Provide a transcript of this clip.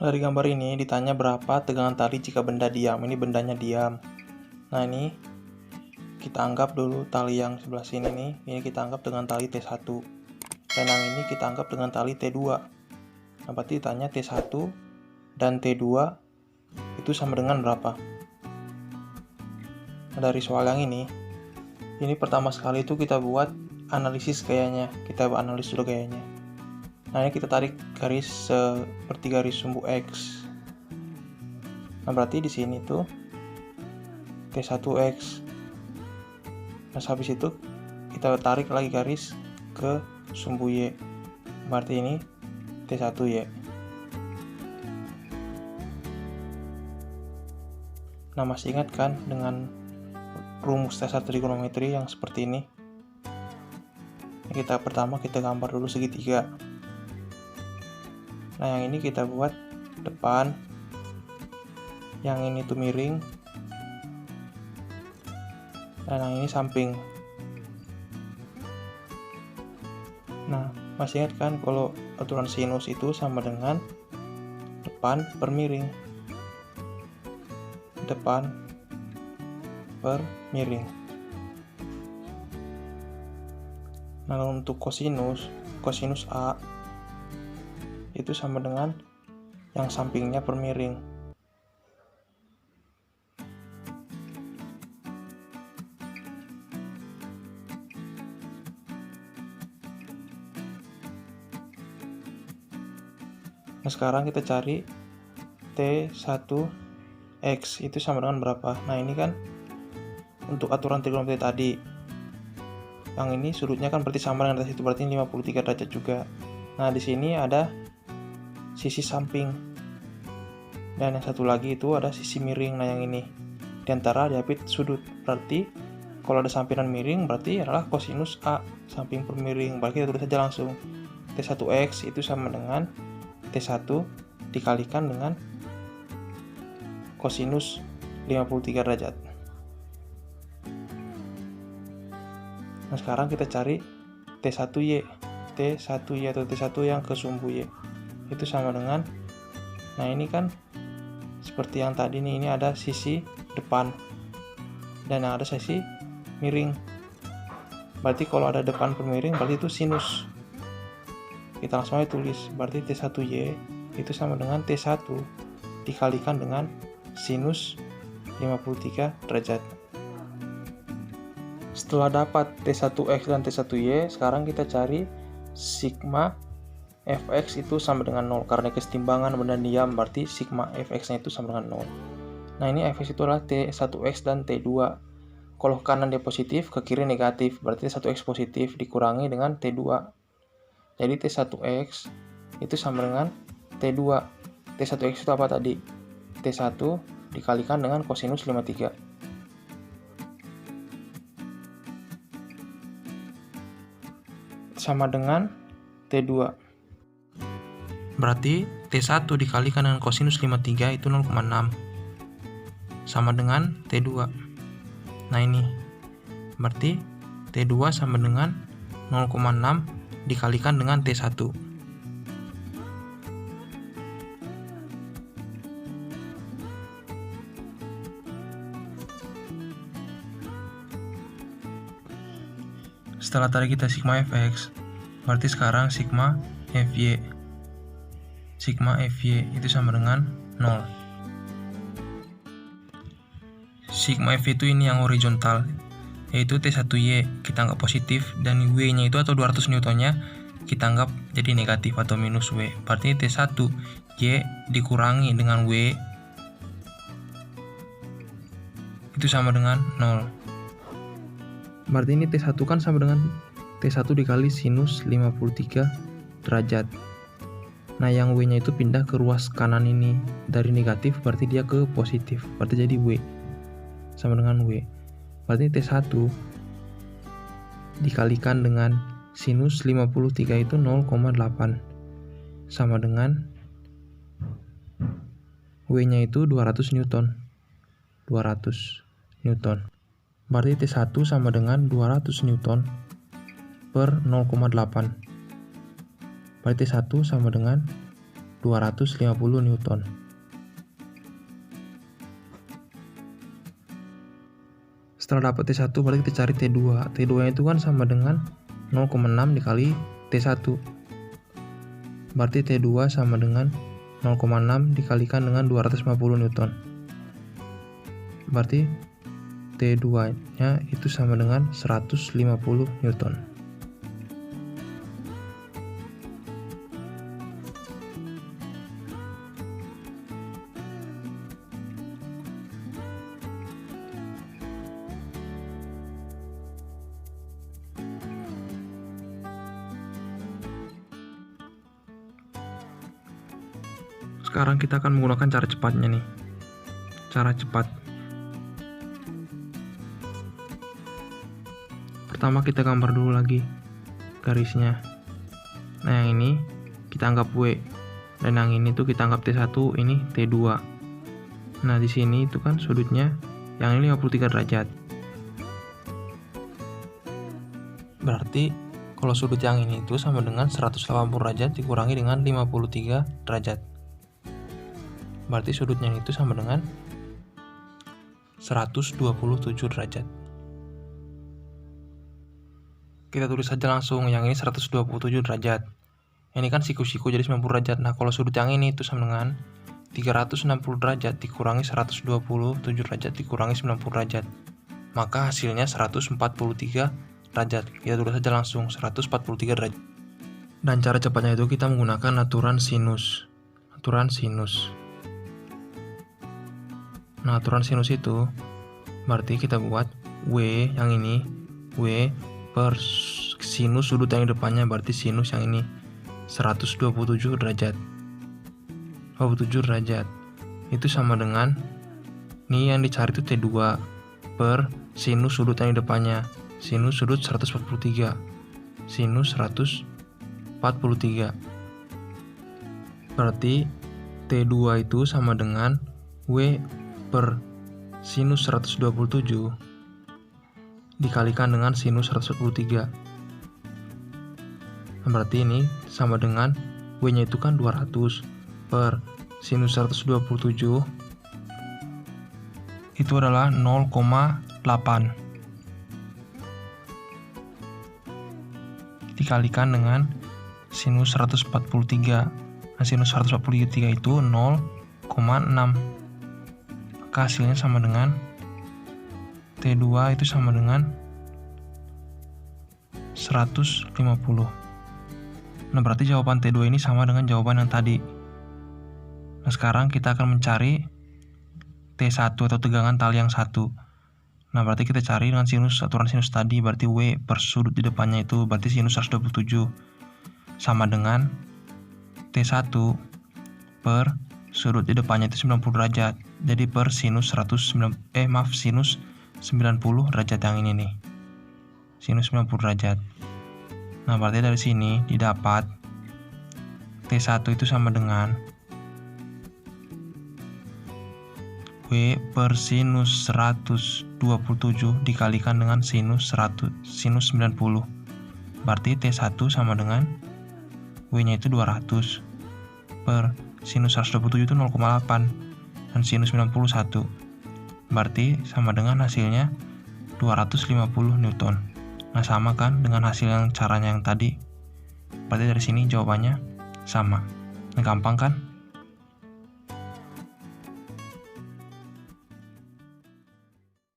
Dari gambar ini ditanya berapa tegangan tali jika benda diam. Ini bendanya diam. Nah, ini kita anggap dulu tali yang sebelah sini nih. Ini kita anggap dengan tali T1. Dan yang ini kita anggap dengan tali T2. Nah, berarti ditanya T1 dan T2 itu sama dengan berapa? Nah, dari soal yang ini pertama sekali itu kita buat analisis gayanya. Kita analis dulu gayanya. Nah, ini kita tarik garis seperti garis sumbu X. Nah, berarti di sini tuh T1X. Nah, habis itu kita tarik lagi garis ke sumbu Y. Berarti ini T1Y. Nah, masih ingat kan dengan rumus dasar trigonometri yang seperti ini? Pertama kita gambar dulu segitiga. Nah, yang ini kita buat depan, yang ini tuh miring, dan yang ini samping. Nah, masih ingat kan kalau aturan sinus itu sama dengan depan per miring. Depan per miring. Nah, untuk kosinus A itu sama dengan yang sampingnya per miring. Nah, sekarang kita cari T1X itu sama dengan berapa? Nah, ini kan untuk aturan trigonometri tadi. Yang ini sudutnya kan berarti sama dengan atas itu, berarti 53 derajat juga. Nah, di sini ada sisi samping. Dan yang satu lagi itu ada sisi miring. Nah, yang ini di antara diapit sudut. Berarti kalau ada sampingan miring berarti adalah kosinus A, samping per miring. Berarti kita tulis saja langsung. T1X itu sama dengan T1 dikalikan dengan kosinus 53 derajat. Nah, sekarang kita cari T1Y atau T1 yang ke sumbu Y. Itu sama dengan, nah ini kan seperti yang tadi nih, ini ada sisi depan dan ada sisi miring. Berarti kalau ada depan per miring berarti itu sinus. Kita langsung aja tulis, berarti T1Y itu sama dengan T1 dikalikan dengan sinus 53 derajat. Setelah dapat T1X dan T1Y, sekarang kita cari sigma Fx itu sama dengan 0. Karena kesetimbangan benda diam, berarti sigma Fx-nya itu sama dengan 0. Nah, ini Fx itu adalah T1X dan T2. Kalau ke kanan dia positif, ke kiri negatif, berarti T1X positif dikurangi dengan T2. Jadi T1X itu sama dengan T2. T1X itu apa tadi? T1 dikalikan dengan kosinus 53. Sama dengan T2. Berarti T1 dikalikan dengan kosinus 53 itu 0,6. Sama dengan T2. Nah, ini. Berarti T2 sama dengan 0,6 dikalikan dengan T1. Setelah tadi kita sigma Fx, berarti sekarang sigma Fy. Sigma Fy itu sama dengan 0. Sigma Fy itu ini yang horizontal, yaitu T1Y kita anggap positif, dan W-nya itu atau 200 Newtonnya kita anggap jadi negatif atau minus W. Berarti T1Y dikurangi dengan W itu sama dengan 0. Berarti ini T1 kan sama dengan T1 dikali sinus 53 derajat. Nah, yang W-nya itu pindah ke ruas kanan ini. Dari negatif berarti dia ke positif. Berarti jadi W sama dengan W. Berarti T1 dikalikan dengan sinus 53 itu 0,8. Sama dengan W-nya itu 200 Newton. 200 Newton. Berarti T1 sama dengan 200 Newton per 0,8. Berarti T1 sama dengan 250 Newton. Setelah dapat T1 berarti kita cari T2. T2 itu kan sama dengan 0,6 dikali T1. Berarti T2 sama dengan 0,6 dikalikan dengan 250 Newton. Berarti T2-nya itu sama dengan 150 Newton. Sekarang kita akan menggunakan cara cepatnya nih. Cara cepat. Pertama kita gambar dulu lagi garisnya. Nah yang ini kita anggap W. Dan yang ini tuh kita anggap T1, ini T2. Nah di sini itu kan sudutnya yang ini 53 derajat. Berarti kalau sudut yang ini itu sama dengan 180 derajat dikurangi dengan 53 derajat. Berarti sudutnya itu sama dengan 127 derajat. Kita tulis saja langsung, yang ini 127 derajat. Ini kan siku-siku jadi 90 derajat. Nah, kalau sudut yang ini itu sama dengan 360 derajat dikurangi 127 derajat dikurangi 90 derajat. Maka hasilnya 143 derajat. Kita tulis saja langsung 143 derajat. Dan cara cepatnya itu kita menggunakan aturan sinus. Aturan sinus. Nah, aturan sinus itu berarti kita buat W yang ini, W per sinus sudut yang di depannya, berarti sinus yang ini 127 derajat. 27 derajat. Itu sama dengan ini yang dicari itu T2 per sinus sudut yang di depannya. Sinus sudut 143. Sinus 143. Berarti T2 itu sama dengan W per sinus 127 dikalikan dengan sinus 143. Nah, berarti ini sama dengan W-nya itu kan 200 per sinus 127 itu adalah 0,8 dikalikan dengan sinus 143. Nah, sinus 143 itu 0,6. Maka hasilnya sama dengan T2 itu sama dengan 150. Nah, berarti jawaban T2 ini sama dengan jawaban yang tadi. Nah, sekarang kita akan mencari T1 atau tegangan tali yang satu. Nah, berarti kita cari dengan sinus, aturan sinus tadi, berarti W per sudut di depannya itu berarti sinus 127 sama dengan T1 per sudut di depannya itu 90 derajat. Jadi per sinus sinus 90 derajat yang ini nih. Sinus 90 derajat. Nah, berarti dari sini didapat T1 itu sama dengan W per sinus 127 dikalikan dengan sinus 90. Berarti T1 sama dengan W-nya itu 200 per sinus 127 itu 0,8 dan sinus 91. Berarti sama dengan hasilnya 250 Newton. Nah, sama kan dengan hasil yang caranya yang tadi. Berarti dari sini jawabannya sama. Nah, gampang kan?